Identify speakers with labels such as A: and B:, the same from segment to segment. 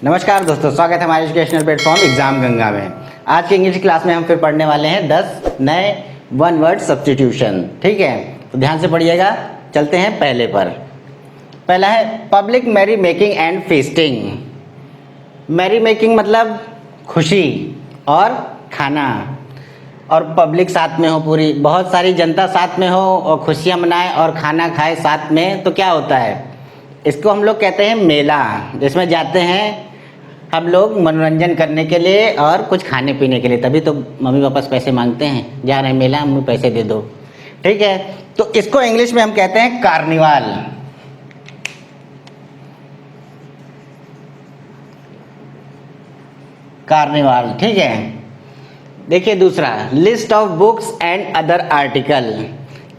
A: नमस्कार दोस्तों, स्वागत है हमारे एजुकेशनल प्लेटफॉर्म एग्जाम गंगा में। आज की इंग्लिश क्लास में हम फिर पढ़ने वाले हैं 10 नए वन वर्ड सब्स्टिट्यूशन। ठीक है, तो ध्यान से पढ़िएगा। चलते हैं पहले पर। पहला है public merry making and feasting. Merry making मतलब खुशी और खाना, और पब्लिक साथ में हो, पूरी बहुत सारी जनता साथ में हो और खुशियाँ मनाए और खाना खाए साथ में, तो क्या होता है, इसको हम लोग कहते हैं मेला। जिसमें जाते हैं हम लोग मनोरंजन करने के लिए और कुछ खाने पीने के लिए, तभी तो मम्मी पापा से पैसे मांगते हैं, जा रहे हैं मेला, मम्मी पैसे दे दो। ठीक है, तो इसको इंग्लिश में हम कहते हैं कार्निवाल। कार्निवाल, ठीक है। देखिए दूसरा, list of books and other article.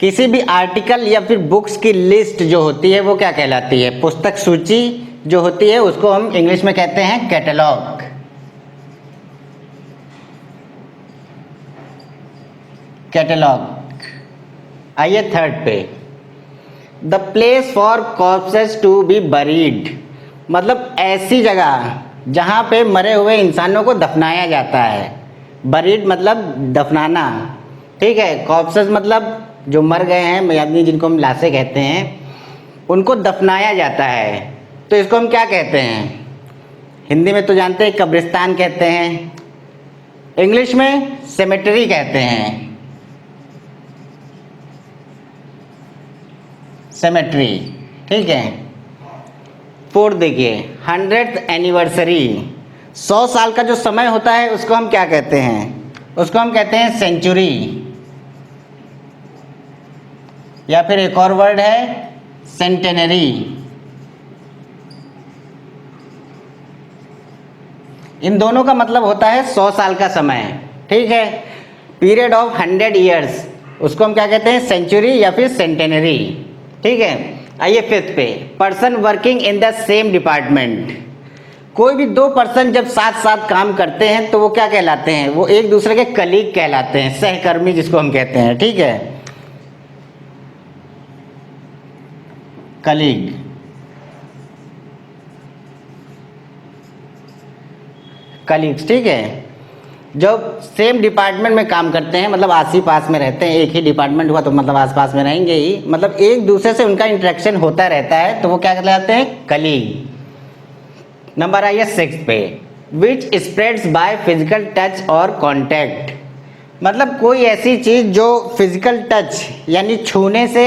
A: किसी भी आर्टिकल या फिर बुक्स की लिस्ट जो होती है वो क्या कहलाती है, पुस्तक सूची जो होती है उसको हम इंग्लिश में कहते हैं कैटलॉग। कैटलॉग। आइए थर्ड पे, the place for corpses to be buried. मतलब ऐसी जगह जहाँ पे मरे हुए इंसानों को दफनाया जाता है। बरीड मतलब दफनाना, ठीक है। कॉर्प्सेस मतलब जो मर गए हैं, यानी जिनको हम लाशें कहते हैं, उनको दफनाया जाता है। तो इसको हम क्या कहते हैं, हिंदी में तो जानते हैं कब्रिस्तान कहते हैं, इंग्लिश में सेमेटरी कहते हैं। सेमेट्री, ठीक है। फोर्थ देखिए, 100th एनिवर्सरी। 100 साल का जो समय होता है उसको हम क्या कहते हैं, उसको हम कहते हैं सेंचुरी, या फिर एक और वर्ड है सेंटेनरी। इन दोनों का मतलब होता है 100 साल का समय, ठीक है। पीरियड ऑफ 100 ईयर्स, उसको हम क्या कहते हैं, सेंचुरी या फिर सेंटेनरी, ठीक है। आइए फिफ्थ पे, person working in the same department. कोई भी दो पर्सन जब साथ साथ काम करते हैं तो वो क्या कहलाते हैं, वो एक दूसरे के कलीग कहलाते हैं, सहकर्मी जिसको हम कहते हैं, ठीक है। कलीग। कलीग्स, ठीक है। जब सेम डिपार्टमेंट में काम करते हैं, मतलब आस ही पास में रहते हैं, एक ही डिपार्टमेंट हुआ तो मतलब आस पास में रहेंगे ही, मतलब एक दूसरे से उनका इंटरेक्शन होता रहता है, तो वो क्या कहलाते हैं, कलीग। नंबर आइए 6 पे, विच स्प्रेड्स बाय फिजिकल टच और कॉन्टैक्ट। मतलब कोई ऐसी चीज़ जो फिजिकल टच यानी छूने से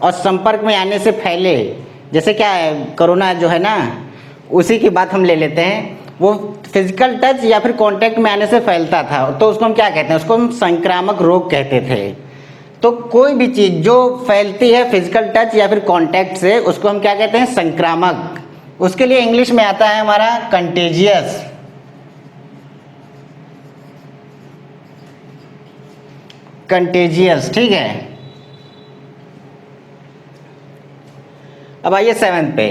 A: और संपर्क में आने से फैले। जैसे क्या है, कोरोना जो है ना, उसी की बात हम ले लेते हैं। वो फिजिकल टच या फिर कांटेक्ट में आने से फैलता था, तो उसको हम क्या कहते हैं, उसको हम संक्रामक रोग कहते थे। तो कोई भी चीज़ जो फैलती है फिजिकल टच या फिर कांटेक्ट से, उसको हम क्या कहते हैं, संक्रामक। उसके लिए इंग्लिश में आता है हमारा कंटेजियस। कंटेजियस, ठीक है। अब आइए 7th पे,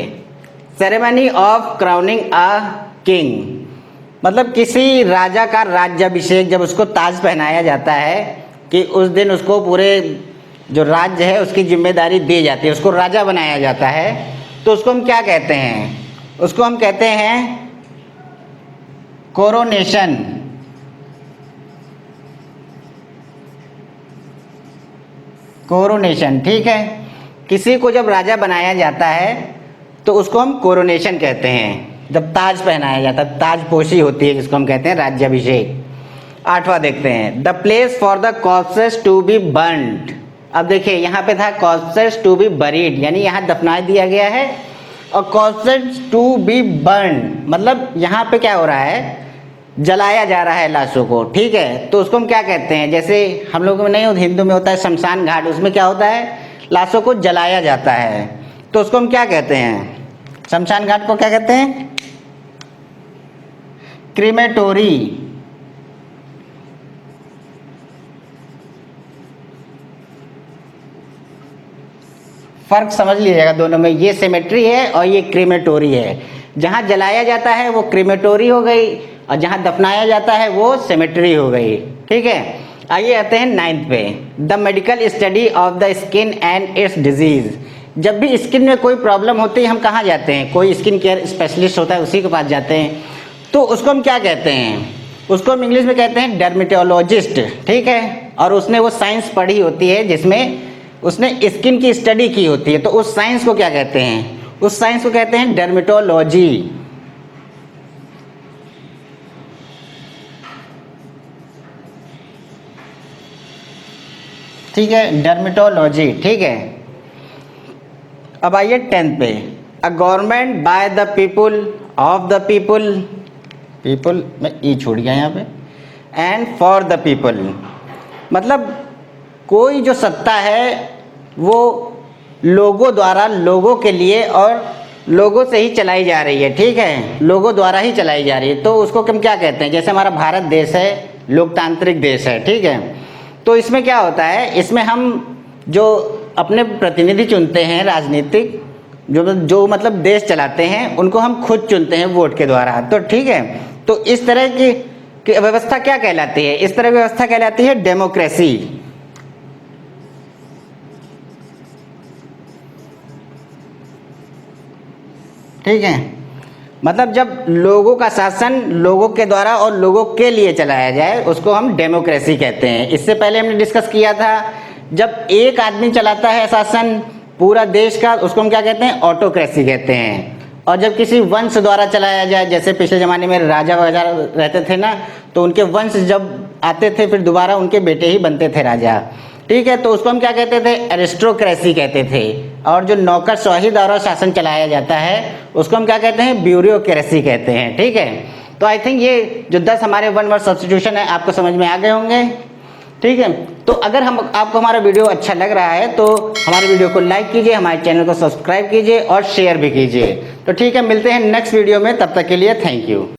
A: ceremony of crowning a king. मतलब किसी राजा का राज्याभिषेक, जब उसको ताज पहनाया जाता है कि उस दिन उसको पूरे जो राज्य है उसकी जिम्मेदारी दी जाती है, उसको राजा बनाया जाता है, तो उसको हम क्या कहते हैं, उसको हम कहते हैं कोरोनेशन। कोरोनेशन, ठीक है। किसी को जब राजा बनाया जाता है तो उसको हम कोरोनेशन कहते हैं, जब ताज पहनाया जाता है, ताजपोशी होती है जिसको हम कहते हैं राज्याभिषेक। 8वां देखते हैं, the place for the corpses to be burned. अब देखिए यहाँ पे था कॉर्प्सेस टू बी बरीड, यानी यहाँ दफना दिया गया है, और कॉर्प्सेस टू बी बर्न मतलब यहाँ पे क्या हो रहा है, जलाया जा रहा है लाशों को, ठीक है। तो उसको हम क्या कहते हैं, जैसे हम लोगों में नहीं, हिंदू में होता है शमशान घाट, उसमें क्या होता है, लाशों को जलाया जाता है, तो उसको हम क्या कहते हैं, शमशान घाट को क्या कहते हैं, क्रीमेटोरी। फर्क समझ लीजिएगा दोनों में, ये सेमेट्री है और ये क्रीमेटोरी है। जहाँ जलाया जाता है वो क्रीमेटोरी हो गई, और जहाँ दफनाया जाता है वो सेमेट्री हो गई, ठीक है। आइए आते हैं 9th पे, the medical study of the skin and it's disease. जब भी स्किन में कोई प्रॉब्लम होती है हम कहाँ जाते हैं, कोई स्किन केयर स्पेशलिस्ट होता है उसी के पास जाते हैं। तो उसको हम क्या कहते हैं, उसको हम इंग्लिश में कहते हैं डर्मेटोलॉजिस्ट, ठीक है। और उसने वो साइंस पढ़ी होती है जिसमें उसने स्किन की स्टडी की होती है, तो उस साइंस को क्या कहते हैं, उस साइंस को कहते हैं डर्मेटोलॉजी, ठीक है, डर्मेटोलॉजी, ठीक है। अब आइए 10th पे, a government by the people of the people, people में ई छूट गया यहाँ पे, एंड फॉर द पीपल, मतलब कोई जो सत्ता है वो लोगों द्वारा, लोगों के लिए और लोगों से ही चलाई जा रही है, ठीक है, लोगों द्वारा ही चलाई जा रही है। तो उसको हम क्या कहते हैं, जैसे हमारा भारत देश है लोकतांत्रिक देश है, ठीक है। तो इसमें क्या होता है, इसमें हम जो अपने प्रतिनिधि चुनते हैं राजनीतिक, जो मतलब देश चलाते हैं उनको हम खुद चुनते हैं वोट के द्वारा, तो ठीक है। तो इस तरह की व्यवस्था क्या कहलाती है, इस तरह की व्यवस्था कहलाती है डेमोक्रेसी, ठीक है। मतलब जब लोगों का शासन लोगों के द्वारा और लोगों के लिए चलाया जाए उसको हम डेमोक्रेसी कहते हैं। इससे पहले हमने डिस्कस किया था जब एक आदमी चलाता है शासन पूरा देश का उसको हम क्या कहते हैं, ऑटोक्रेसी कहते हैं। और जब किसी वंश द्वारा चलाया जाए, जैसे पिछले ज़माने में राजा वगैरह रहते थे ना, तो उनके वंश जब आते थे फिर दोबारा उनके बेटे ही बनते थे राजा, ठीक है, तो उसको हम क्या कहते थे, एरिस्टोक्रेसी कहते थे। और जो नौकरशाही द्वारा शासन चलाया जाता है उसको हम क्या कहते हैं, ब्यूरोक्रेसी कहते हैं, ठीक है। तो आई थिंक ये जो 10 हमारे वन वर्ड सब्स्टिट्यूशन है आपको समझ में आ गए होंगे, ठीक है। तो अगर आपको हमारा वीडियो अच्छा लग रहा है तो हमारे वीडियो को लाइक कीजिए, हमारे चैनल को सब्सक्राइब कीजिए और शेयर भी कीजिए। तो ठीक है, मिलते हैं नेक्स्ट वीडियो में, तब तक के लिए थैंक यू।